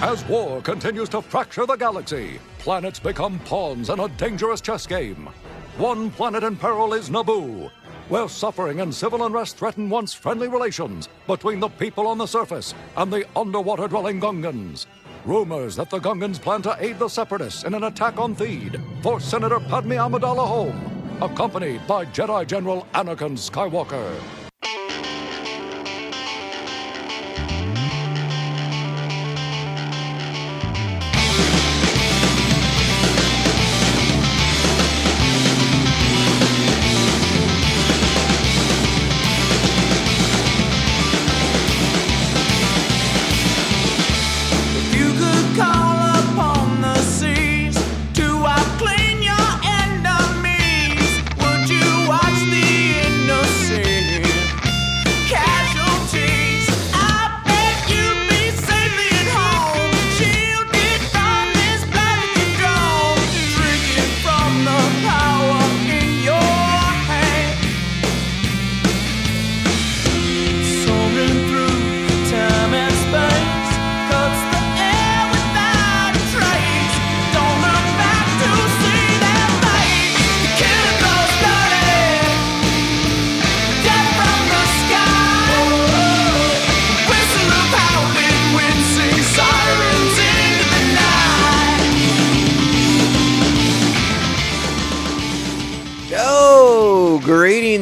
As war continues to fracture the galaxy, planets become pawns in a dangerous chess game. One planet in peril is Naboo, where suffering and civil unrest threaten once friendly relations between the people on the surface and the underwater-dwelling Gungans. Rumors that the Gungans plan to aid the Separatists in an attack on Theed force Senator Padme Amidala home, accompanied by Jedi General Anakin Skywalker.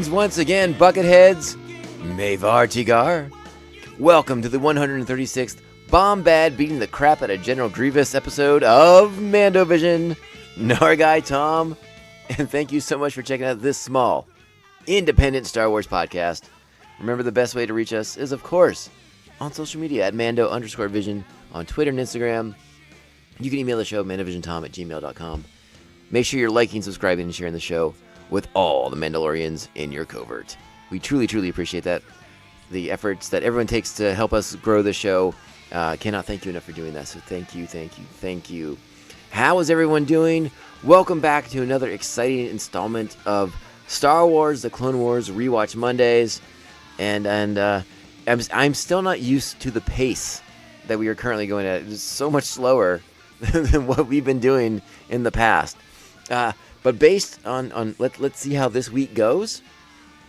Once again, Bucketheads, Mavar Tigar. Welcome to the 136th Bombad beating the crap out of General Grievous episode of Mando Vision. Nargai Tom, and thank you so much for checking out this small, independent Star Wars podcast. Remember, the best way to reach us is, of course, on social media at Mando_Vision on Twitter and Instagram. You can email the show, mandovisiontom@gmail.com. Make sure you're liking, subscribing, and sharing the show with all the Mandalorians in your covert. We truly, truly appreciate that. The efforts that everyone takes to help us grow the show. Cannot thank you enough for doing that. So thank you, thank you, thank you. How is everyone doing? Welcome back to another exciting installment of Star Wars: The Clone Wars Rewatch Mondays. And I'm still not used to the pace that we are currently going at. It's so much slower than what we've been doing in the past. But based on let's see how this week goes,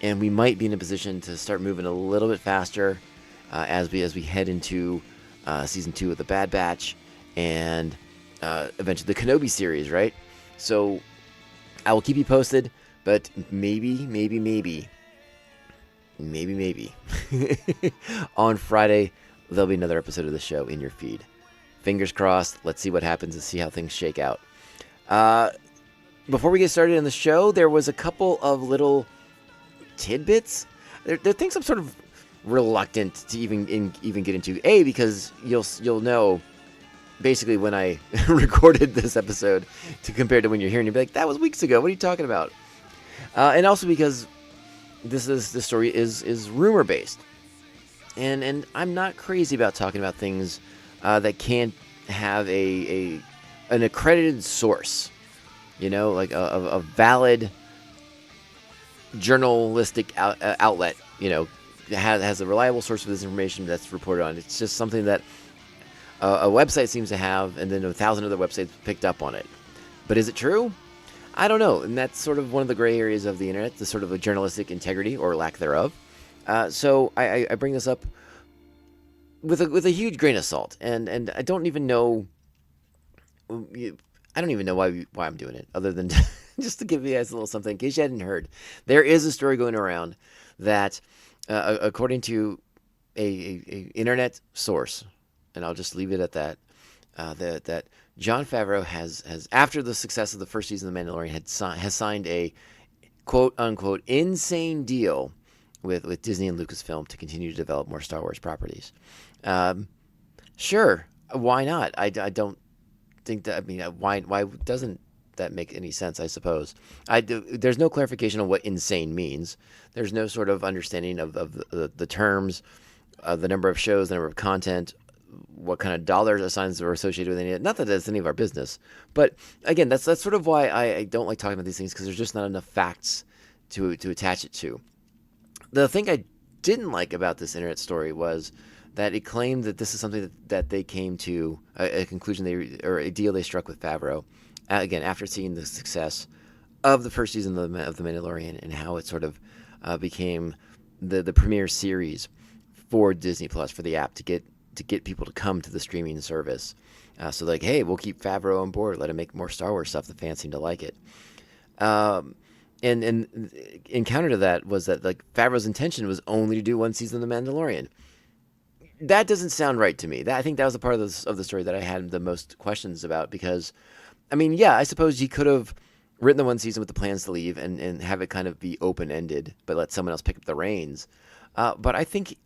and we might be in a position to start moving a little bit faster as we head into season 2 of the Bad Batch and eventually the Kenobi series, right? So I will keep you posted, but maybe on Friday there'll be another episode of the show in your feed. Fingers crossed. Let's see what happens and see how things shake out. Before we get started on the show, there was a couple of little tidbits. There are things I'm sort of reluctant to even get into. A, because you'll know basically when I recorded this episode to compare to when you're hearing it, you'll be like, that was weeks ago. What are you talking about? And also because this story is rumor based, and I'm not crazy about talking about things that can't have an accredited source. You know, like a valid journalistic outlet, you know, has a reliable source of this information that's reported on. It's just something that a website seems to have, and then 1,000 other websites picked up on it. But is it true? I don't know. And that's sort of one of the gray areas of the internet, the sort of a journalistic integrity or lack thereof. So I bring this up with a huge grain of salt, and I don't even know. I don't even know why I'm doing it, other than just to give you guys a little something. In case you hadn't heard, there is a story going around that, according to a internet source, and I'll just leave it at that, that Jon Favreau has after the success of the first season of The Mandalorian, has signed a quote unquote insane deal with Disney and Lucasfilm to continue to develop more Star Wars properties. Sure, why not? I don't think that. I mean, why doesn't that make any sense? I suppose there's no clarification on what insane means. There's no sort of understanding of the terms, the number of shows, the number of content, what kind of dollars signs are associated with any of it. Not that that's any of our business, but again, that's sort of why I don't like talking about these things, because there's just not enough facts to attach it to. The thing I didn't like about this internet story was that it claimed that this is something that they came to a conclusion or a deal they struck with Favreau, again, after seeing the success of the first season of The Mandalorian and how it sort of became the premier series for Disney Plus, for the app, to get people to come to the streaming service. So like, hey, we'll keep Favreau on board, let him make more Star Wars stuff. The fans seem to like it. And in counter to that was that like Favreau's intention was only to do one season of The Mandalorian. That doesn't sound right to me. I think that was the part of the story that I had the most questions about, because, I mean, yeah, I suppose he could have written the one season with the plans to leave and have it kind of be open-ended, but let someone else pick up the reins. But I think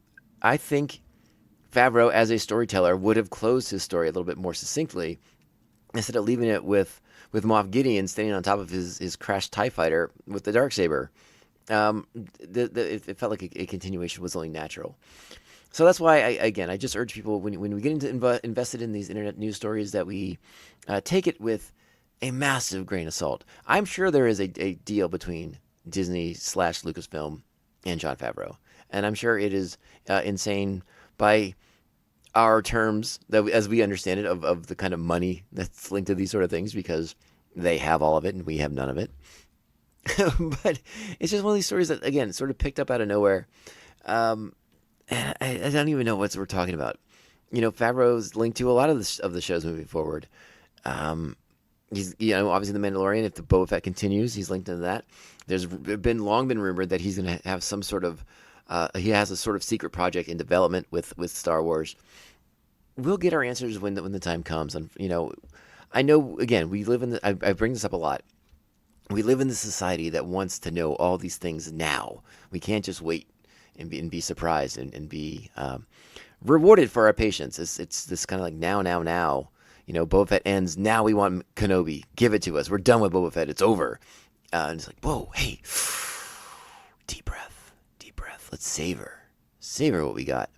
Favreau, as a storyteller, would have closed his story a little bit more succinctly instead of leaving it with Moff Gideon standing on top of his crashed TIE fighter with the Darksaber. It felt like a continuation was only natural. So that's why, I just urge people, when we get into invested in these internet news stories, that we take it with a massive grain of salt. I'm sure there is a deal between Disney / Lucasfilm and Jon Favreau, and I'm sure it is insane by our terms, that as we understand it, of the kind of money that's linked to these sort of things, because they have all of it and we have none of it. But it's just one of these stories that, again, sort of picked up out of nowhere. And I don't even know what we're talking about. Favreau's linked to a lot of the shows moving forward. He's, obviously The Mandalorian, if the Boba Fett continues, he's linked into that. There's long been rumored that he's going to have some sort of, he has a sort of secret project in development with Star Wars. We'll get our answers when the time comes. And, I know, again, we live in I bring this up a lot. We live in this society that wants to know all these things now. We can't just wait and be surprised and be rewarded for our patience. It's this kind of like now. Boba Fett ends. Now we want Kenobi. Give it to us. We're done with Boba Fett. It's over. And it's like, whoa, hey, deep breath. Let's savor what we got.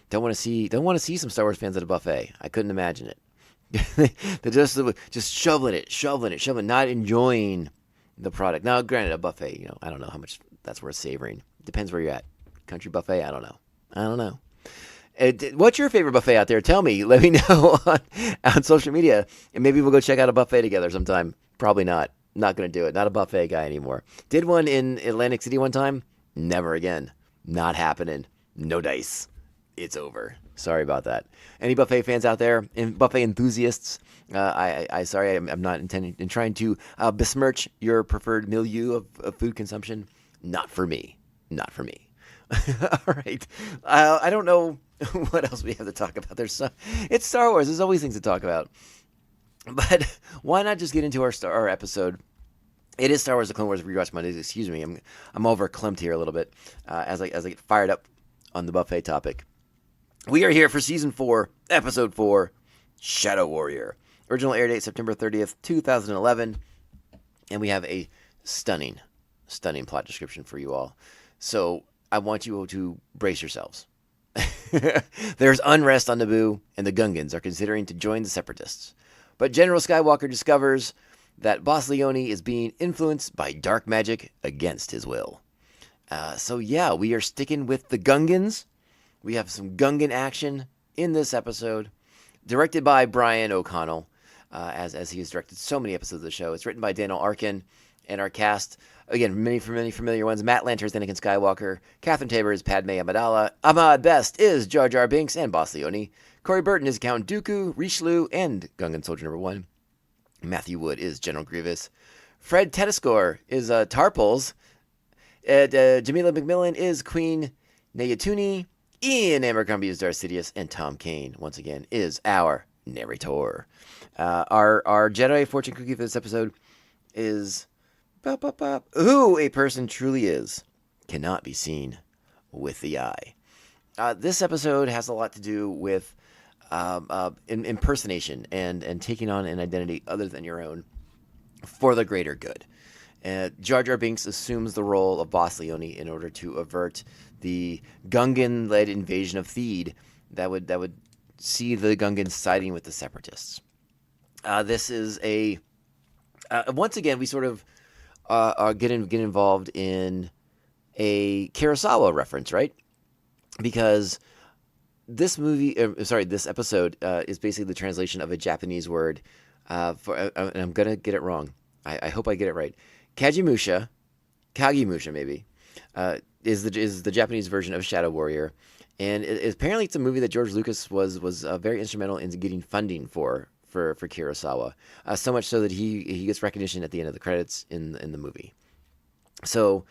Don't want to see some Star Wars fans at a buffet. I couldn't imagine it. They're just shoveling it, not enjoying the product. Now, granted, a buffet, I don't know how much that's worth savoring. Depends where you're at. Country buffet, I don't know. What's your favorite buffet out there? Tell me. Let me know on social media, and maybe we'll go check out a buffet together sometime. Probably not. Not going to do it. Not a buffet guy anymore. Did one in Atlantic City one time. Never again. Not happening. No dice. It's over. Sorry about that. Any buffet fans out there, buffet enthusiasts? Sorry, I'm not intending and trying to besmirch your preferred milieu of food consumption. Not for me. All right. I don't know what else we have to talk about. It's Star Wars. There's always things to talk about. But why not just get into our episode? It is Star Wars: The Clone Wars Rewatch Mondays. Excuse me, I'm overclimped here a little bit as I get fired up on the buffet topic. We are here for Season 4, Episode 4, Shadow Warrior. Original air date September 30th, 2011. And we have a stunning plot description for you all. So I want you to brace yourselves. There's unrest on Naboo, and the Gungans are considering to join the Separatists. But General Skywalker discovers that Boss Leone is being influenced by dark magic against his will. We are sticking with the Gungans. We have some Gungan action in this episode, directed by Brian O'Connell, as he has directed so many episodes of the show. It's written by Daniel Arkin, and our cast, again, many familiar ones. Matt Lanter is Anakin Skywalker, Catherine Tabor is Padme Amidala, Ahmad Best is Jar Jar Binks and Boss Leone, Corey Burton is Count Dooku, Richelieu, and Gungan Soldier Number 1, Matthew Wood is General Grievous, Fred Tedescore is Tarpals, Jamila McMillan is Queen Nayatuni, Ian Abercrombie is Darth Sidious, and Tom Kane, once again, is our narrator. Our Jedi fortune cookie for this episode is who a person truly is cannot be seen with the eye. This episode has a lot to do with impersonation and taking on an identity other than your own for the greater good. Jar Jar Binks assumes the role of Boss Leone in order to avert the Gungan-led invasion of Theed that would see the Gungans siding with the Separatists. This is once again we sort of get involved in a Kurosawa reference, right? Because this episode is basically the translation of a Japanese word and I'm gonna get it wrong. I hope I get it right. Kagemusha maybe, is the Japanese version of Shadow Warrior, and apparently it's a movie that George Lucas was very instrumental in getting funding for Kurosawa, so much so that he gets recognition at the end of the credits in the movie. So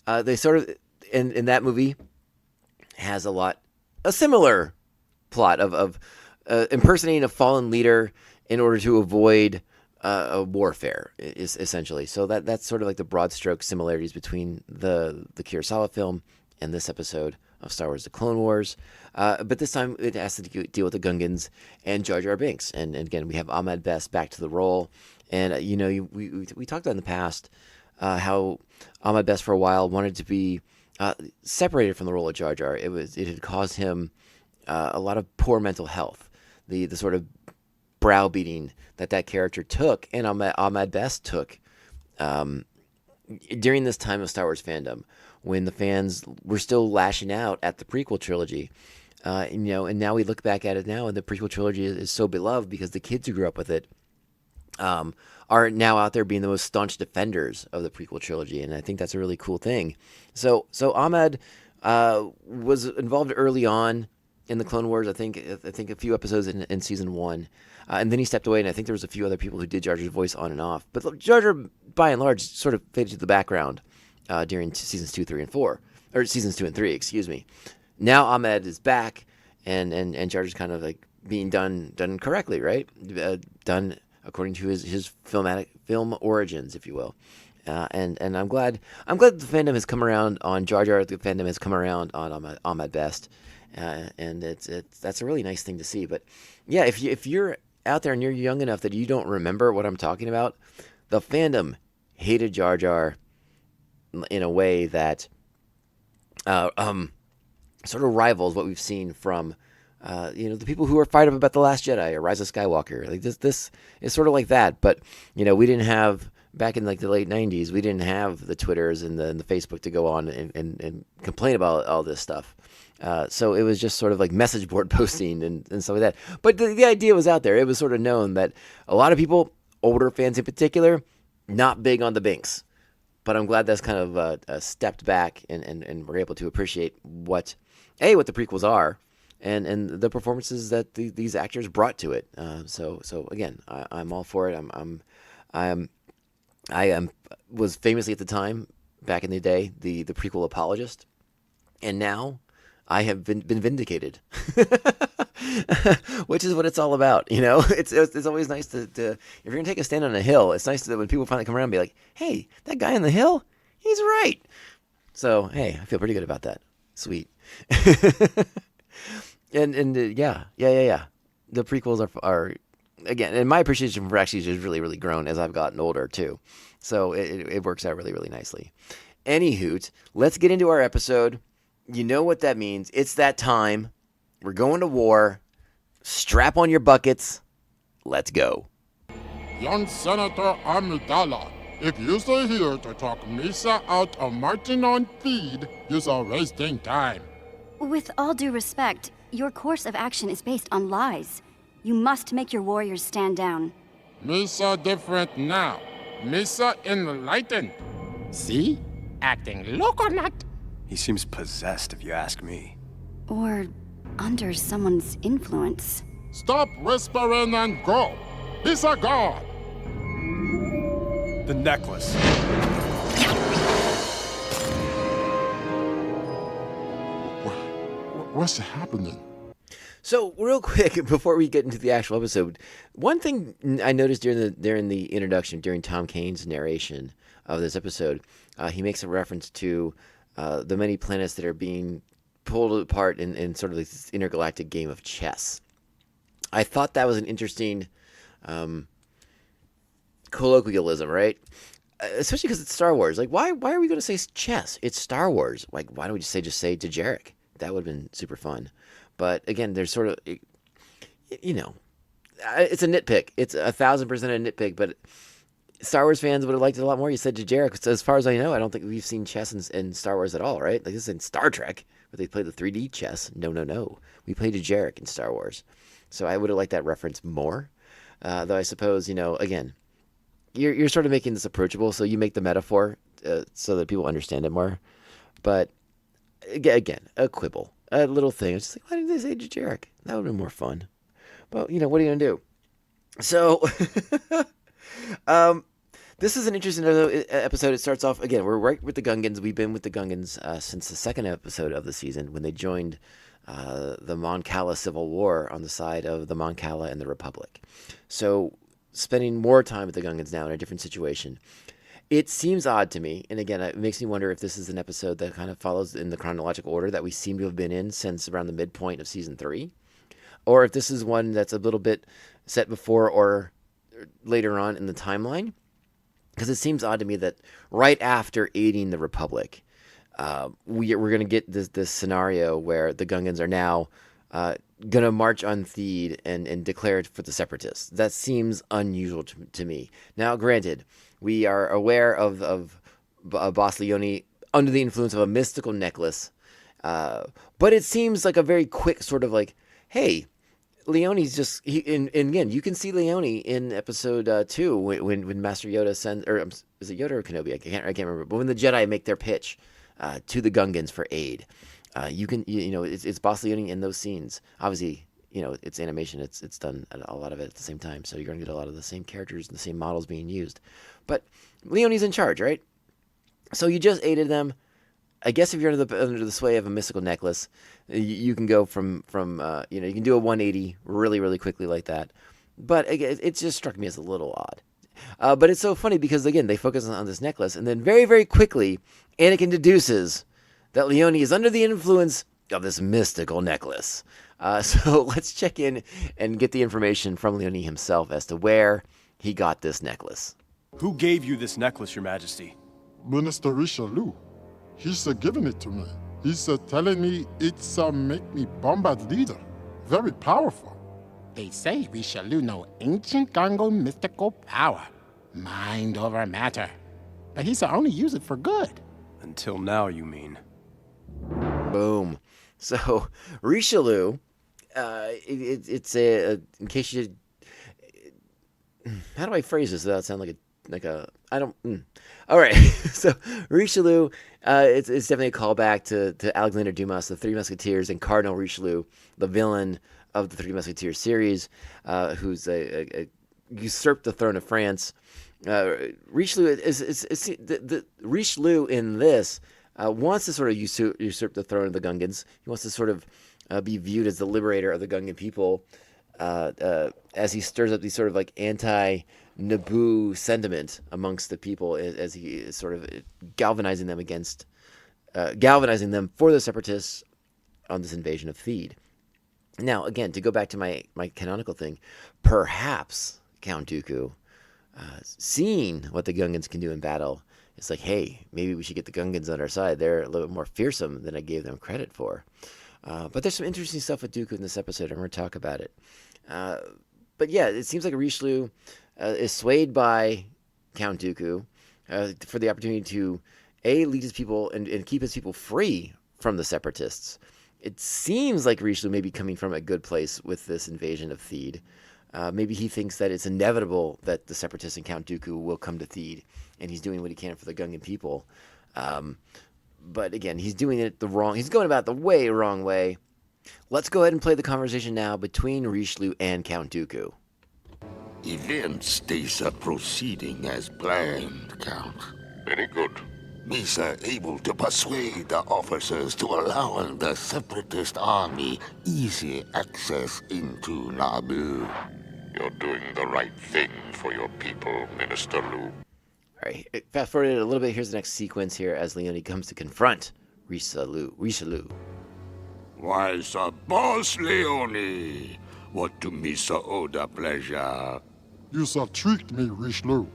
they sort of in that movie has a similar plot of impersonating a fallen leader in order to avoid a warfare, is essentially. So that's sort of like the broad stroke similarities between the Kurosawa film and this episode of Star Wars: The Clone Wars. But this time it has to deal with the Gungans and Jar Jar Binks. And again, we have Ahmed Best back to the role. And, we talked about in the past how Ahmed Best for a while wanted to be separated from the role of Jar Jar. It had caused him a lot of poor mental health. The sort of browbeating that character took, and Ahmed Best took during this time of Star Wars fandom, when the fans were still lashing out at the prequel trilogy. And now we look back at it now, and the prequel trilogy is so beloved because the kids who grew up with it are now out there being the most staunch defenders of the prequel trilogy, and I think that's a really cool thing. So Ahmed was involved early on in the Clone Wars. I think a few episodes in season 1, and then he stepped away. And I think there was a few other people who did Jar Jar's voice on and off. But Jar Jar, by and large, sort of faded to the background during seasons 2, 3, and 4, or seasons 2 and 3. Excuse me. Now Ahmed is back, and Jar Jar's kind of like being done correctly, right? Done according to his film origins, if you will. And I'm glad the fandom has come around on Jar Jar. The fandom has come around on Ahmed Best. And that's a really nice thing to see. But yeah, if you're out there and you're young enough that you don't remember what I'm talking about, the fandom hated Jar Jar in a way that sort of rivals what we've seen from the people who are fired up about The Last Jedi or Rise of Skywalker. Like this is sort of like that. But we didn't have, back in like the late 90s, we didn't have the Twitters and the Facebook to go on and complain about all this stuff. So it was just sort of like message board posting and stuff like that. But the idea was out there. It was sort of known that a lot of people, older fans in particular, not big on the Binks. But I'm glad that's kind of stepped back and we're able to appreciate what the prequels are and the performances that these actors brought to it. So again, I'm all for it. I was famously at the time, back in the day, the prequel apologist, and now I have been vindicated, which is what it's all about. It's always nice to if you're gonna take a stand on a hill, it's nice that when people finally come around and be like, hey, that guy on the hill, he's right. So hey, I feel pretty good about that. Sweet. and yeah. The prequels are again, and my appreciation for actually just really, really grown as I've gotten older too. So it works out really, really nicely. Anywho, let's get into our episode. You know what that means. It's that time. We're going to war. Strap on your buckets. Let's go. Young Senator Amidala, if you stay here to talk Misa out of marching on feed, you're wasting time. With all due respect, your course of action is based on lies. You must make your warriors stand down. Misa different now. Misa enlightened. See? Acting loconut. He seems possessed, if you ask me. Or under someone's influence. Stop whispering and go. He's a god. The necklace. What's happening? So, real quick, before we get into the actual episode, one thing I noticed during the introduction, during Tom Kane's narration of this episode, he makes a reference to the many planets that are being pulled apart in sort of this intergalactic game of chess. I thought that was an interesting colloquialism, right? Especially because it's Star Wars. Like, why are we going to say chess? It's Star Wars. Like, why don't we just say Dejarik? That would have been super fun. But again, there's sort of, it's a nitpick. It's 1,000% a nitpick, but Star Wars fans would have liked it a lot more. You said Dejarik. So as far as I know, I don't think we've seen chess in Star Wars at all, right? Like, this is in Star Trek, where they play the 3D chess. No. We played a Jarek in Star Wars. So I would have liked that reference more. Though I suppose, again, you're sort of making this approachable, so you make the metaphor so that people understand it more. But again, a quibble, a little thing. It's just like, why didn't they say Jarek? That would have been more fun. But, what are you going to do? So, this is an interesting episode. It starts off, again, we're right with the Gungans. We've been with the Gungans since the second episode of the season when they joined the Mon Cala Civil War on the side of the Mon Cala and the Republic. So, spending more time with the Gungans now in a different situation. It seems odd to me, and again, it makes me wonder if this is an episode that kind of follows in the chronological order that we seem to have been in since around the midpoint of Season 3, or if this is one that's a little bit set before or later on in the timeline, because it seems odd to me that right after aiding the Republic, we're going to get this scenario where the Gungans are now going to march on Theed and declare it for the Separatists. That seems unusual to me. Now, granted, we are aware of Boss Leone under the influence of a mystical necklace, but it seems like a very quick sort of like, hey, Leone's just, and again, you can see Leone in episode 2 when Master Yoda sends, or is it Yoda or Kenobi? I can't remember. But when the Jedi make their pitch to the Gungans for aid, you can, it's Boss Leone in those scenes. Obviously, it's animation. It's done a lot of it at the same time, so you're going to get a lot of the same characters and the same models being used. But Leone's in charge, right? So you just aided them. I guess if you're under the sway of a mystical necklace, you can go from you can do a 180 really, really quickly like that. But again, it just struck me as a little odd. But it's so funny because, again, they focus on this necklace, and then very, very quickly, Anakin deduces that Leone is under the influence of this mystical necklace. So let's check in and get the information from Leone himself as to where he got this necklace. Who gave you this necklace, Your Majesty? Minister Richelieu. He's giving it to me. He's telling me it's make me Bombad leader. Very powerful. They say Richelieu know ancient Gungan mystical power. Mind over matter. But he's only use it for good. Until now, you mean? Boom. So, Richelieu, it's in case you, how do I phrase this without sound all right. So, Richelieu, it's definitely a callback to Alexander Dumas, the Three Musketeers, and Cardinal Richelieu, the villain of the Three Musketeers series, who's usurped the throne of France. Richelieu the Richelieu in this wants to sort of usurp the throne of the Gungans. He wants to sort of be viewed as the liberator of the Gungan people, as he stirs up these sort of like anti-Naboo sentiment amongst the people, as he is sort of galvanizing them for the Separatists on this invasion of Theed. Now, again, to go back to my canonical thing, perhaps Count Dooku, seeing what the Gungans can do in battle, it's like, hey, maybe we should get the Gungans on our side. They're a little bit more fearsome than I gave them credit for. But there's some interesting stuff with Dooku in this episode. I'm going to talk about it. But yeah, it seems like Richelieu is swayed by Count Dooku for the opportunity to, lead his people and keep his people free from the Separatists. It seems like Richelieu may be coming from a good place with this invasion of Theed. Maybe he thinks that it's inevitable that the Separatists and Count Dooku will come to Theed, and he's doing what he can for the Gungan people. But again, he's doing it he's going about it the way wrong way. Let's go ahead and play the conversation now between Richelieu and Count Dooku. Events stays proceeding as planned, Count. Very good. Misa able to persuade the officers to allow the Separatist army easy access into Naboo. You're doing the right thing for your people, Minister Lu. All right, fast forward a little bit. Here's the next sequence here as Leone comes to confront Richelieu. Why, Sir Boss Leone, what do Misa owe the pleasure? You tricked me, Richelieu.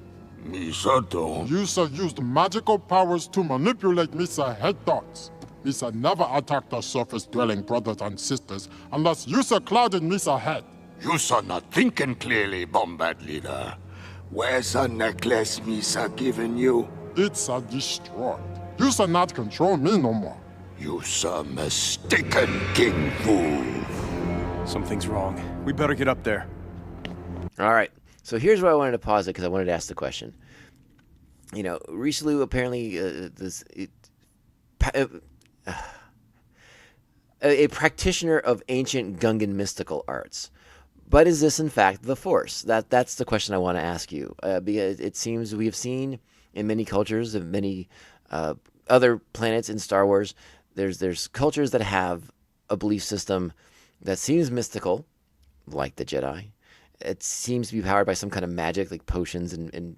Misa don't. You used magical powers to manipulate Misa head thoughts. Misa never attacked the surface-dwelling brothers and sisters unless you clouded Misa head. You not thinking clearly, Bombad Leader. Where's the necklace Misa given you? It's destroyed. You not control me no more. You're mistaken, King Fu. Something's wrong. We better get up there. All right. So here's where I wanted to pause it because I wanted to ask the question. You know, Richelieu apparently a practitioner of ancient Gungan mystical arts. But is this in fact the Force? That's the question I want to ask you. Because it seems we have seen in many cultures and many other planets in Star Wars, there's cultures that have a belief system that seems mystical, like the Jedi. It seems to be powered by some kind of magic, like potions and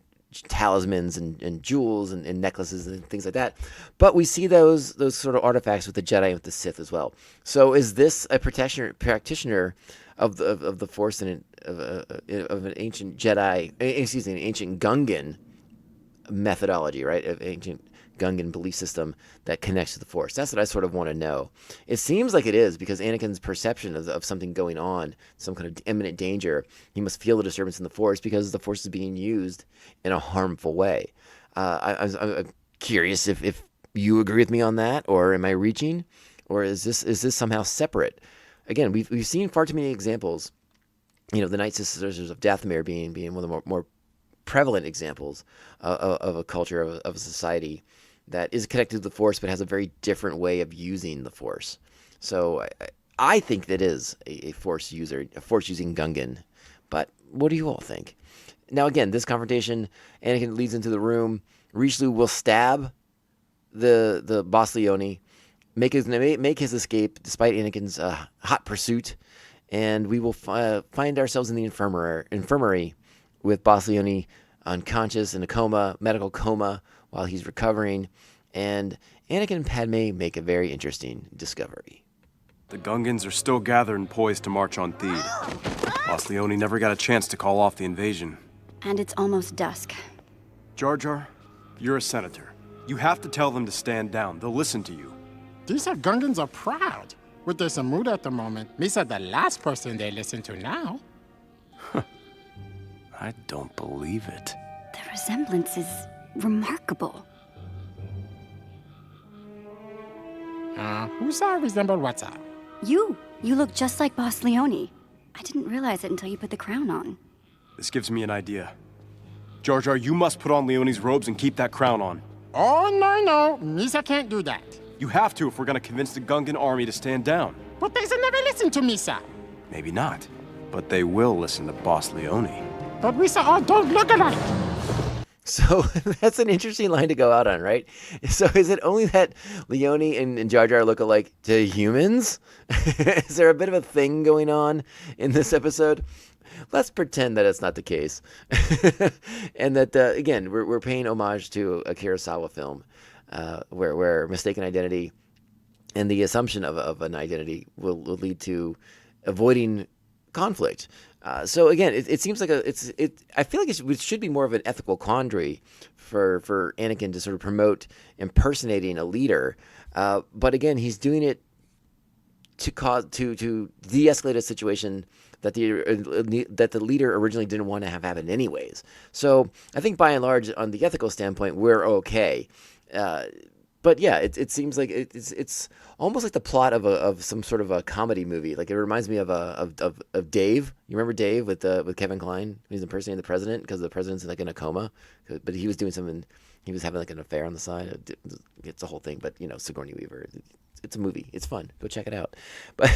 talismans and jewels and necklaces and things like that. But we see those sort of artifacts with the Jedi and with the Sith as well. So is this a practitioner of the Force and of an ancient Jedi, an ancient Gungan methodology, right? Of ancient Gungan belief system that connects to the Force. That's what I sort of want to know. It seems like it is because Anakin's perception of something going on, some kind of imminent danger, he must feel the disturbance in the Force because the Force is being used in a harmful way. I'm curious if you agree with me on that, or am I reaching, or is this somehow separate? Again, we've seen far too many examples. You know, the Night Sisters of Dathomir being one of the more prevalent examples of a culture, of a society that is connected to the Force but has a very different way of using the Force. So I think that is a Force user, a Force-using Gungan. But what do you all think? Now, again, this confrontation, Anakin leads into the room. Richelieu will stab the Boss Leone, make his escape despite Anakin's hot pursuit, and we will find ourselves in the infirmary with Boss Leone unconscious in a medical coma, while he's recovering, and Anakin and Padme make a very interesting discovery. The Gungans are still gathered and poised to march on Theed. Boss Leone never got a chance to call off the invasion. And it's almost dusk. Jar Jar, you're a senator. You have to tell them to stand down. They'll listen to you. These Gungans are proud. With their mood at the moment, Misa the last person they listen to now. I don't believe it. The resemblance is remarkable. Who's that resemble what's up? You look just like Boss Leone. I didn't realize it until you put the crown on. This gives me an idea. Jar Jar, you must put on Leone's robes and keep that crown on. Oh, no. Misa can't do that. You have to if we're gonna convince the Gungan army to stand down. But they should never listen to Misa. Maybe not, but they will listen to Boss Leone. But Misa all don't look alike. So that's an interesting line to go out on, right? So is it only that Leone and Jar Jar look alike to humans? Is there a bit of a thing going on in this episode? Let's pretend that it's not the case. And that, again, we're paying homage to a Kurosawa film where mistaken identity and the assumption of an identity will lead to avoiding conflict. So again, it seems like I feel like it should be more of an ethical quandary for Anakin to sort of promote impersonating a leader. But again, he's doing it to de-escalate a situation that the leader originally didn't want to have happen anyways. So I think by and large, on the ethical standpoint, we're okay. But yeah, it seems like it's almost like the plot of some sort of a comedy movie. Like it reminds me of Dave. You remember Dave with Kevin Kline? He's impersonating the president because the president's like in a coma, but he was doing something. He was having like an affair on the side. It's a whole thing. But Sigourney Weaver. It's a movie. It's fun. Go check it out. But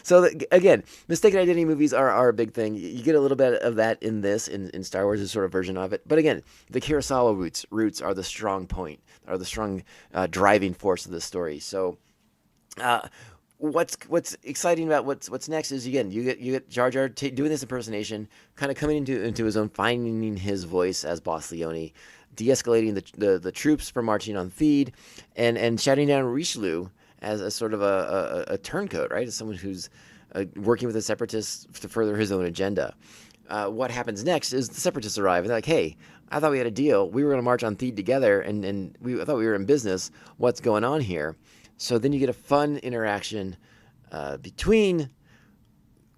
so again, mistaken identity movies are a big thing. You get a little bit of that in this in Star Wars' sort of version of it. But again, the Kurosawa roots are the strong point, are the strong driving force of this story. So what's exciting about what's next is again you get Jar Jar doing this impersonation, kind of coming into his own, finding his voice as Boss Leone, de-escalating the troops from marching on Theed, and shouting down Richelieu as a sort of a turncoat, right? As someone who's working with the Separatists to further his own agenda. What happens next is the Separatists arrive, and they're like, hey, I thought we had a deal. We were going to march on Theed together, and I thought we were in business. What's going on here? So then you get a fun interaction between,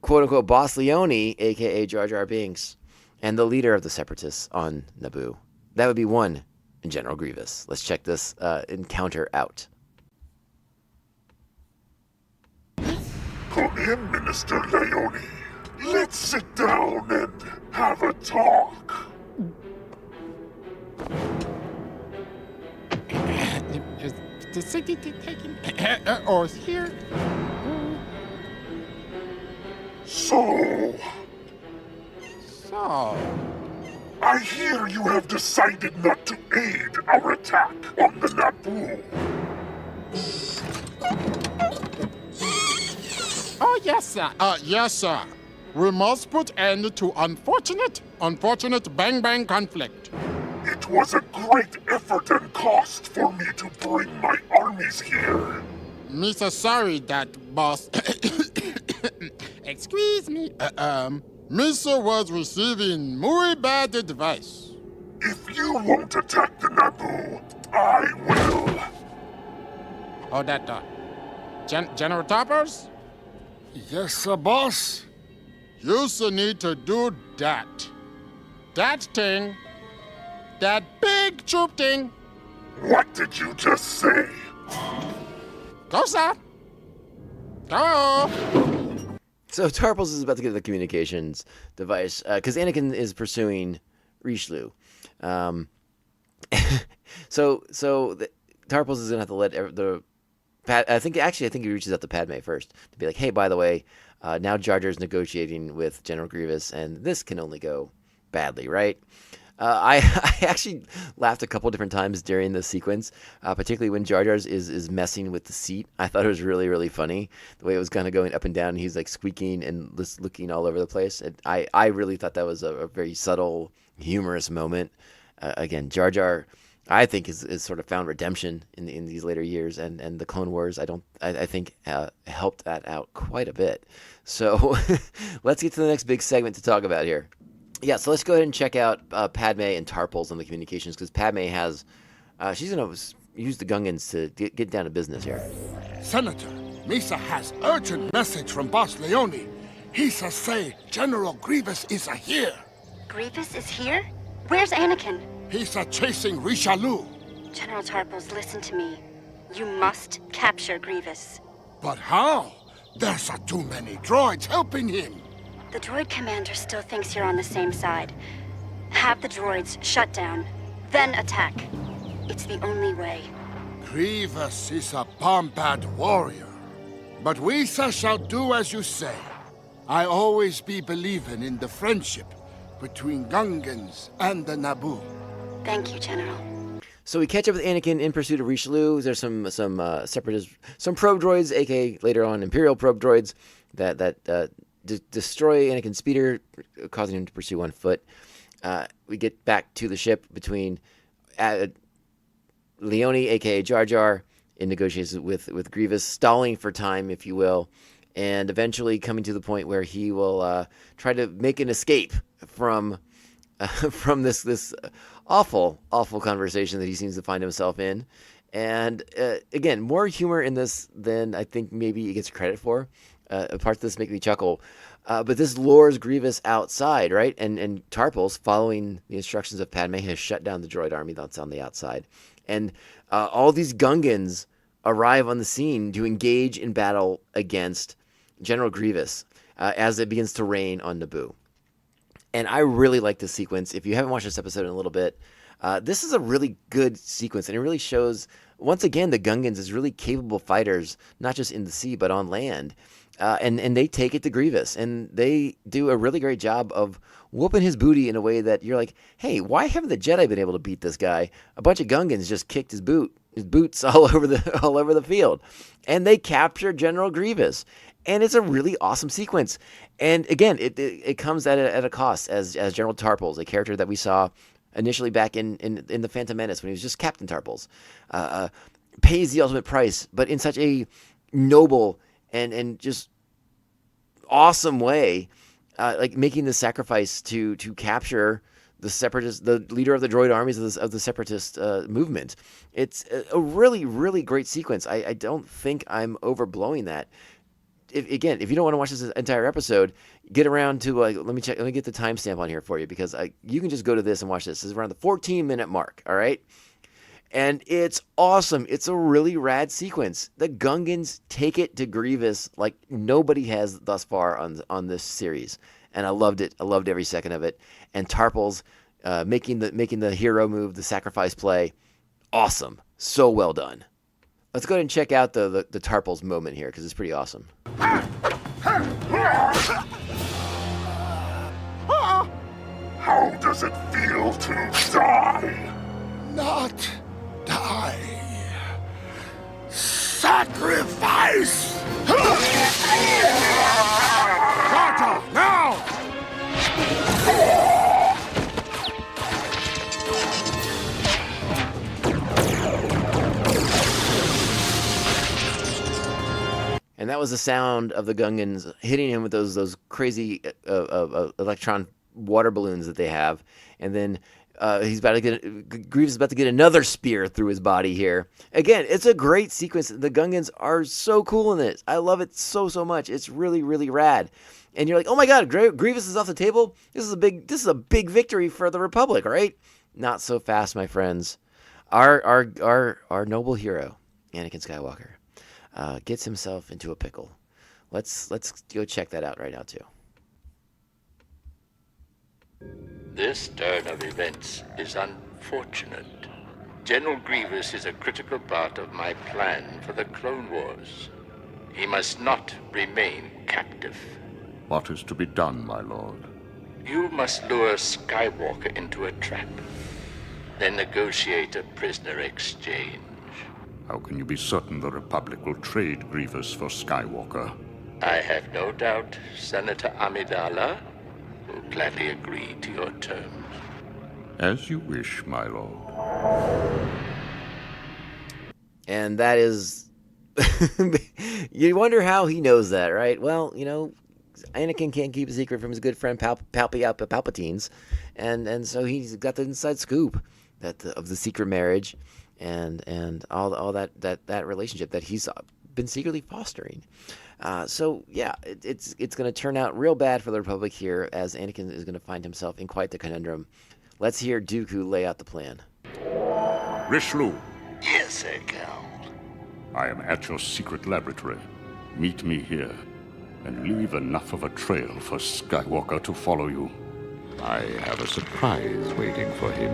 quote-unquote, Boss Leone, a.k.a. Jar Jar Binks, and the leader of the Separatists on Naboo. That would be one General Grievous. Let's check this encounter out. Come in, Minister Leone. Let's sit down and have a talk. Is the city taken or is here? So, So, I hear you have decided not to aid our attack on the Naboo. oh yes, sir. Yes, sir. We must put end to unfortunate bang-bang conflict. It was a great effort and cost for me to bring my armies here. Misa sorry that, boss. Excuse me. Misa was receiving muy bad advice. If you won't attack the Naboo, I will. Oh, that, General Toppers? Yes, sir, boss. You sir need to do that. That thing. That big troop thing. What did you just say? Go, sir. Go. So Tarpals is about to get the communications device because Anakin is pursuing Richelieu. So Tarpals is gonna have to let I think he reaches out to Padme first to be like, hey, by the way, now Jar Jar's negotiating with General Grievous, and this can only go badly, right? I actually laughed a couple different times during the sequence, particularly when Jar Jar is messing with the seat. I thought it was really, really funny, the way it was kind of going up and down, and he's like squeaking and just looking all over the place. And I really thought that was a very subtle, humorous moment. Again, Jar Jar, I think, is sort of found redemption in these later years, and the Clone Wars, I think helped that out quite a bit. So let's get to the next big segment to talk about here. Yeah, so let's go ahead and check out Padme and Tarpals on the communications, because Padme has, she's going to use the Gungans to get down to business here. Senator, Misa has urgent message from Boss Leone. He say General Grievous is here. Grievous is here? Where's Anakin? He's chasing Richelieu. General Tarpals, listen to me. You must capture Grievous. But how? There's too many droids helping him. The droid commander still thinks you're on the same side. Have the droids shut down, then attack. It's the only way. Grievous is a bombad warrior. But we shall do as you say. I always be believing in the friendship between Gungans and the Naboo. Thank you, General. So we catch up with Anakin in pursuit of Richelieu. There's some separatist, some probe droids, aka later on Imperial probe droids, that destroy Anakin's speeder, causing him to pursue on foot. We get back to the ship between Leone, aka Jar Jar, in negotiations with Grievous, stalling for time, if you will, and eventually coming to the point where he will try to make an escape from this awful conversation that he seems to find himself in. And again, more humor in this than I think maybe he gets credit for. Parts of this make me chuckle. But this lures Grievous outside, right? And Tarpals, following the instructions of Padme, has shut down the droid army that's on the outside. And all these Gungans arrive on the scene to engage in battle against General Grievous as it begins to rain on Naboo. And I really like this sequence. If you haven't watched this episode in a little bit, this is a really good sequence. And it really shows, once again, the Gungans as really capable fighters, not just in the sea, but on land. And they take it to Grievous, and they do a really great job of whooping his booty in a way that you're like, hey, why haven't the Jedi been able to beat this guy? A bunch of Gungans just kicked his boots all over the field, and they capture General Grievous, and it's a really awesome sequence. And again, it comes at a cost, as General Tarpals, a character that we saw initially back in the Phantom Menace when he was just Captain Tarpals, pays the ultimate price, but in such a noble and just awesome way, like making the sacrifice to capture the separatist, the leader of the droid armies of the separatist movement. It's a really, really great sequence. I don't think I'm overblowing that. If you don't want to watch this entire episode, get around to let me get the timestamp on here for you, because you can just go to this and watch this. This is around the 14-minute mark. All right. And it's awesome. It's a really rad sequence. The Gungans take it to Grievous like nobody has thus far on this series, and I loved it. I loved every second of it. And Tarpals making the hero move, the sacrifice play, awesome. So well done. Let's go ahead and check out the Tarpals moment here because it's pretty awesome. How does it feel to die? Not die. Sacrifice! Carter, now! And that was the sound of the Gungans hitting him with those crazy electron water balloons that they have, and then Grievous is about to get another spear through his body here. Again, it's a great sequence. The Gungans are so cool in this. I love it so much. It's really, really rad. And you're like, oh my God, Grievous is off the table. This is a big victory for the Republic, right? Not so fast, my friends. Our noble hero, Anakin Skywalker, gets himself into a pickle. Let's go check that out right now too. This turn of events is unfortunate. General Grievous is a critical part of my plan for the Clone Wars. He must not remain captive. What is to be done, my lord? You must lure Skywalker into a trap, then negotiate a prisoner exchange. How can you be certain the Republic will trade Grievous for Skywalker? I have no doubt Senator Amidala will gladly agree to your terms. As you wish, my lord. And that is... you wonder how he knows that, right? Well, Anakin can't keep a secret from his good friend Palpatine's, and so he's got the inside scoop of the secret marriage and all that relationship that he's been secretly fostering. So yeah, it's going to turn out real bad for the Republic here, as Anakin is going to find himself in quite the conundrum. Let's hear Dooku lay out the plan. Richelieu, Yes, Sir Count. I am at your secret laboratory. Meet me here, and leave enough of a trail for Skywalker to follow you. I have a surprise waiting for him.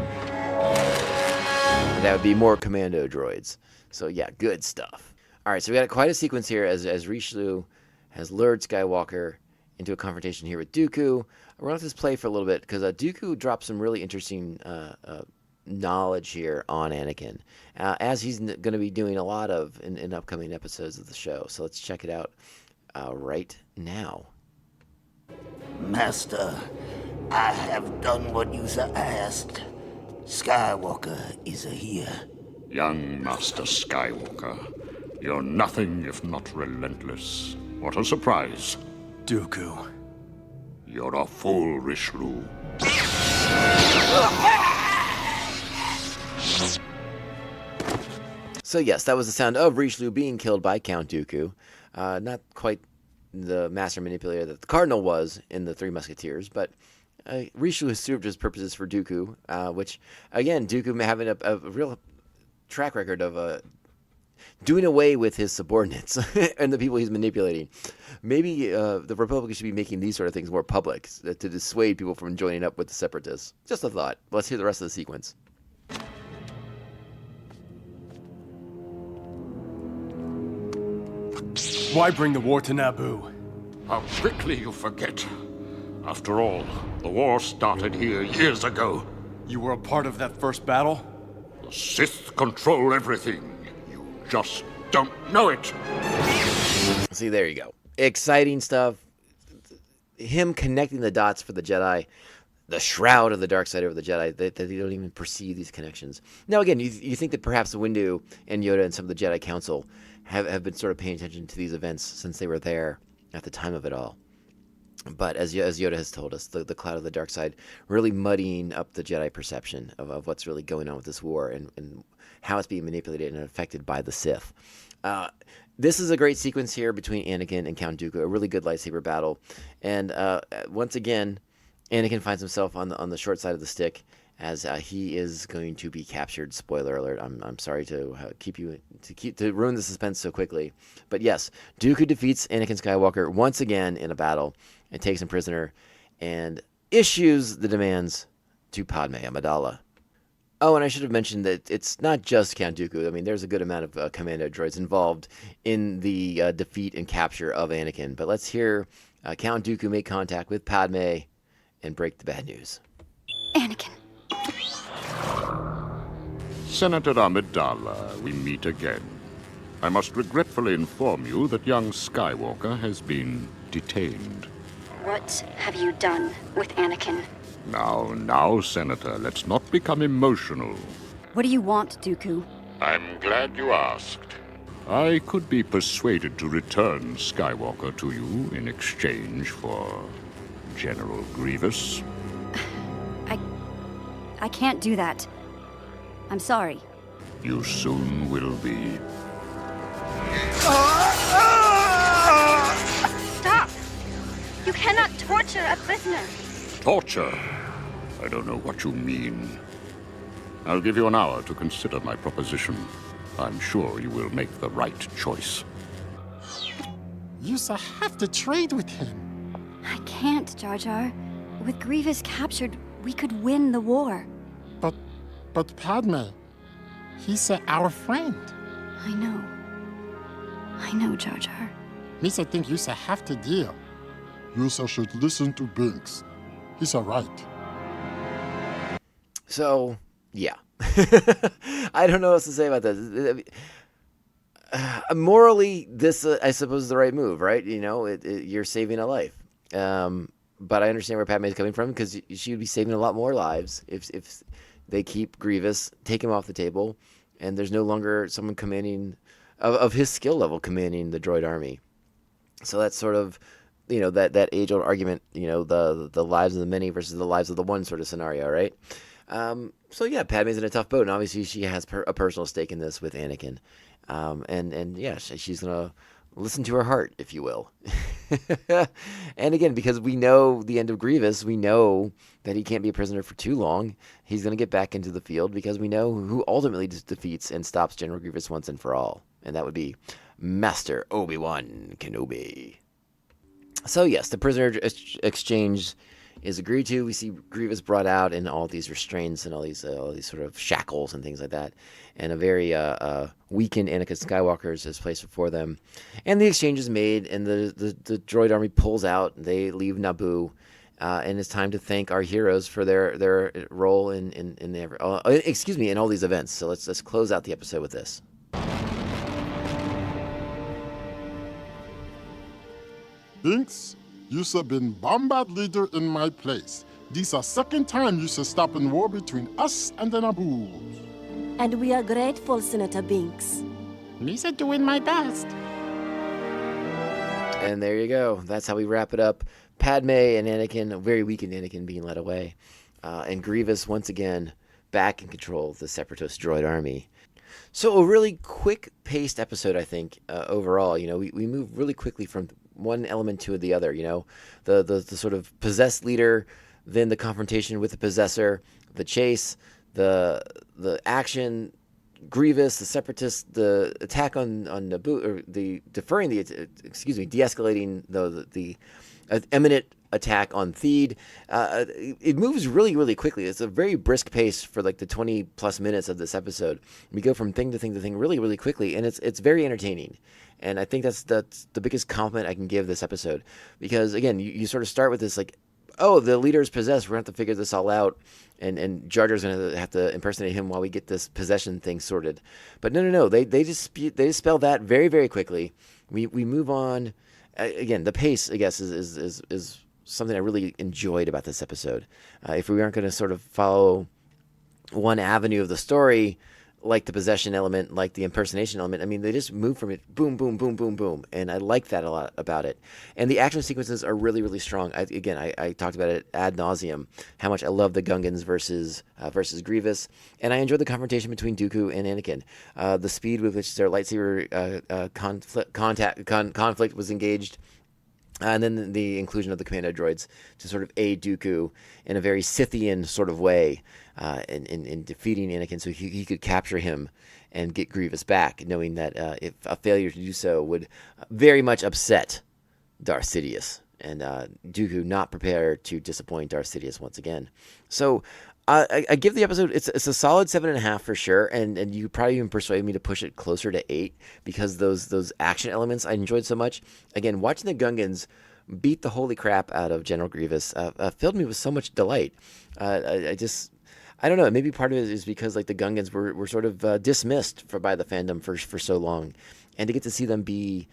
And that would be more commando droids. So yeah, good stuff. All right, so we got quite a sequence here as Richelieu has lured Skywalker into a confrontation here with Dooku. We're going to let this play for a little bit because Dooku dropped some really interesting knowledge here on Anakin, as he's going to be doing a lot of in upcoming episodes of the show. So let's check it out right now. Master, I have done what you asked. Skywalker is here. Young Master Skywalker, you're nothing if not relentless. What a surprise. Dooku. You're a fool, Richelieu. So yes, that was the sound of Richelieu being killed by Count Dooku. Not quite the master manipulator that the Cardinal was in the Three Musketeers, but Richelieu has served his purposes for Dooku, which, again, Dooku having a real track record of doing away with his subordinates and the people he's manipulating. Maybe the Republic should be making these sort of things more public to dissuade people from joining up with the Separatists. Just a thought. Let's hear the rest of the sequence. Why bring the war to Naboo? How quickly you forget. After all, the war started here years ago. You were a part of that first battle? The Sith control everything. You just don't know it. See, there you go. Exciting stuff. Him connecting the dots for the Jedi. The shroud of the dark side over the Jedi, that they don't even perceive these connections. Now, again, you think that perhaps the Windu and Yoda and some of the Jedi Council have been sort of paying attention to these events since they were there at the time of it all. But as Yoda has told us, the cloud of the dark side really muddying up the Jedi perception of what's really going on with this war and how it's being manipulated and affected by the Sith. This is a great sequence here between Anakin and Count Dooku, a really good lightsaber battle. And once again, Anakin finds himself on the short side of the stick as he is going to be captured. Spoiler alert! I'm sorry to to ruin the suspense so quickly, but yes, Dooku defeats Anakin Skywalker once again in a battle and takes him prisoner, and issues the demands to Padme Amidala. Oh, and I should have mentioned that it's not just Count Dooku. I mean, there's a good amount of commando droids involved in the defeat and capture of Anakin. But let's hear Count Dooku make contact with Padme and break the bad news. Anakin. Senator Amidala, we meet again. I must regretfully inform you that young Skywalker has been detained. What have you done with Anakin? Now, Senator, let's not become emotional. What do you want, Dooku? I'm glad you asked. I could be persuaded to return Skywalker to you in exchange for General Grievous. I can't do that. I'm sorry. You soon will be. Stop! You cannot torture a prisoner. Torture? I don't know what you mean. I'll give you an hour to consider my proposition. I'm sure you will make the right choice. You have to trade with him. I can't, Jar Jar. With Grievous captured, we could win the war. But Padme, he's our friend. I know, Jar Jar. Misa think you have to deal. You should listen to Binks. He's right. So, yeah. I don't know what else to say about this. Morally, this, I suppose, is the right move, right? You know, you're saving a life. But I understand where Padme is coming from, because she would be saving a lot more lives if they keep Grievous, take him off the table, and there's no longer someone commanding, of his skill level, commanding the droid army. So that's sort of, you know, that age-old argument, you know, the lives of the many versus the lives of the one sort of scenario, right? So yeah, Padme's in a tough boat, and obviously she has a personal stake in this with Anakin. And yeah, she's gonna listen to her heart, if you will. And again, because we know the end of Grievous, we know that he can't be a prisoner for too long. He's gonna get back into the field, because we know who ultimately defeats and stops General Grievous once and for all, and that would be Master Obi-Wan Kenobi. So yes, the prisoner exchange is agreed to. We see Grievous brought out in all these restraints and all these sort of shackles and things like that, and a very weakened Anakin Skywalker is placed before them, and the exchange is made, and the droid army pulls out. They leave Naboo, and it's time to thank our heroes for their role in all these events. So let's close out the episode with this. Binks, you have been bombard leader in my place. This is second time you should stop in war between us and the Naboo. And we are grateful, Senator Binks. Misa doing my best. And there you go. That's how we wrap it up. Padme and Anakin, a very weakened Anakin, being led away. And Grievous, once again, back in control of the Separatist droid army. So a really quick-paced episode, I think, overall. You know, we move really quickly from one element to the other. You know, the sort of possessed leader, then the confrontation with the possessor, the chase, the action, Grievous, the Separatists, the attack on Naboo, or de-escalating the imminent attack on Theed. It moves really, really quickly. It's a very brisk pace for like the 20 plus minutes of this episode. We go from thing to thing to thing really, really quickly, and it's very entertaining. And I think that's the biggest compliment I can give this episode, because again, you sort of start with this like, oh, the leader is possessed. We're going to have to figure this all out. And Jar Jar's going to have to impersonate him while we get this possession thing sorted. But no. They dispel that very, very quickly. We move on. Again, the pace, I guess, is something I really enjoyed about this episode. If we aren't going to sort of follow one avenue of the story, like the possession element, like the impersonation element, I mean, they just move from it, boom, boom, boom, boom, boom, and I like that a lot about it. And the action sequences are really, really strong. I talked about it ad nauseum, how much I love the Gungans versus Grievous, and I enjoyed the confrontation between Dooku and Anakin. The speed with which their lightsaber conflict was engaged, And then the inclusion of the commando droids to sort of aid Dooku in a very Scythian sort of way in defeating Anakin, so he could capture him and get Grievous back, knowing that if a failure to do so would very much upset Darth Sidious, and Dooku not prepared to disappoint Darth Sidious once again. So I give the episode, it's a solid 7.5 for sure, and you probably even persuaded me to push it closer to 8 because those action elements I enjoyed so much. Again, watching the Gungans beat the holy crap out of General Grievous filled me with so much delight. I don't know, maybe part of it is because like the Gungans were sort of dismissed by the fandom for so long, and to get to see them be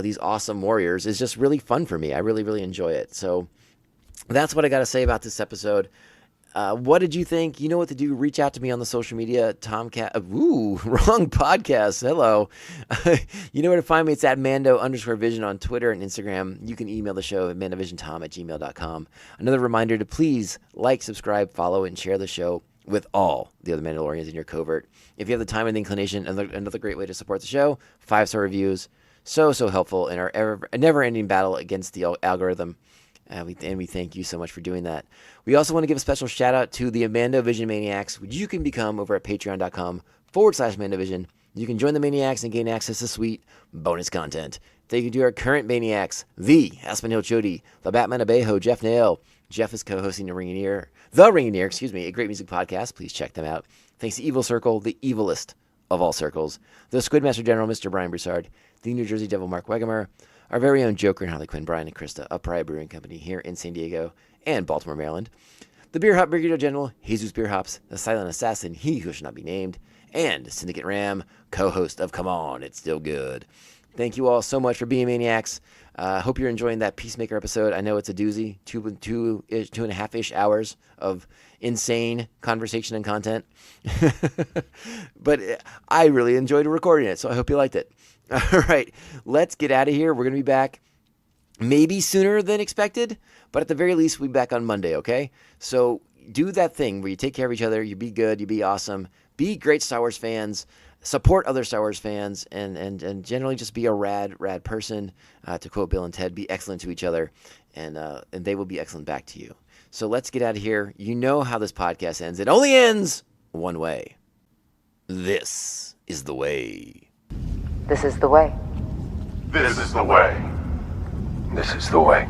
these awesome warriors is just really fun for me. I really, really enjoy it. So that's what I got to say about this episode. What did you think? You know what to do. Reach out to me on the social media. Tomcat. Wrong podcast. Hello. You know where to find me. It's at Mando_Vision on Twitter and Instagram. You can email the show at mandovisiontom@gmail.com. Another reminder to please like, subscribe, follow, and share the show with all the other Mandalorians in your covert. If you have the time and the inclination, another great way to support the show, 5-star reviews. So helpful in our never-ending battle against the algorithm. And we thank you so much for doing that. We also want to give a special shout out to the Mando Vision Maniacs, which you can become over at patreon.com/MandoVision. You can join the Maniacs and gain access to sweet bonus content. Thank you to our current Maniacs, the Aspen Hill Chody, the Batman Abejo, Jeff Nail. Jeff is co-hosting The Ringing Ear, a great music podcast. Please check them out. Thanks to Evil Circle, the evilest of all circles. The Squidmaster General, Mr. Brian Broussard. The New Jersey Devil, Mark Wegemer. Our very own Joker and Harley Quinn, Brian and Krista, of Pariah Brewing Company here in San Diego and Baltimore, Maryland. The Beer Hop Brigadier General, Jesus Beer Hops, the Silent Assassin, he who should not be named, and Syndicate Ram, co-host of Come On, It's Still Good. Thank you all so much for being Maniacs. Hope you're enjoying that Peacemaker episode. I know it's a doozy, 2.5-ish hours of insane conversation and content. But I really enjoyed recording it, so I hope you liked it. All right, let's get out of here. We're going to be back maybe sooner than expected, but at the very least, we'll be back on Monday, okay? So do that thing where you take care of each other, you be good, you be awesome, be great Star Wars fans, support other Star Wars fans, and generally just be a rad person. To quote Bill and Ted, be excellent to each other, and they will be excellent back to you. So let's get out of here. You know how this podcast ends. It only ends one way. This is the way. This is the way. This is the way. This is the way.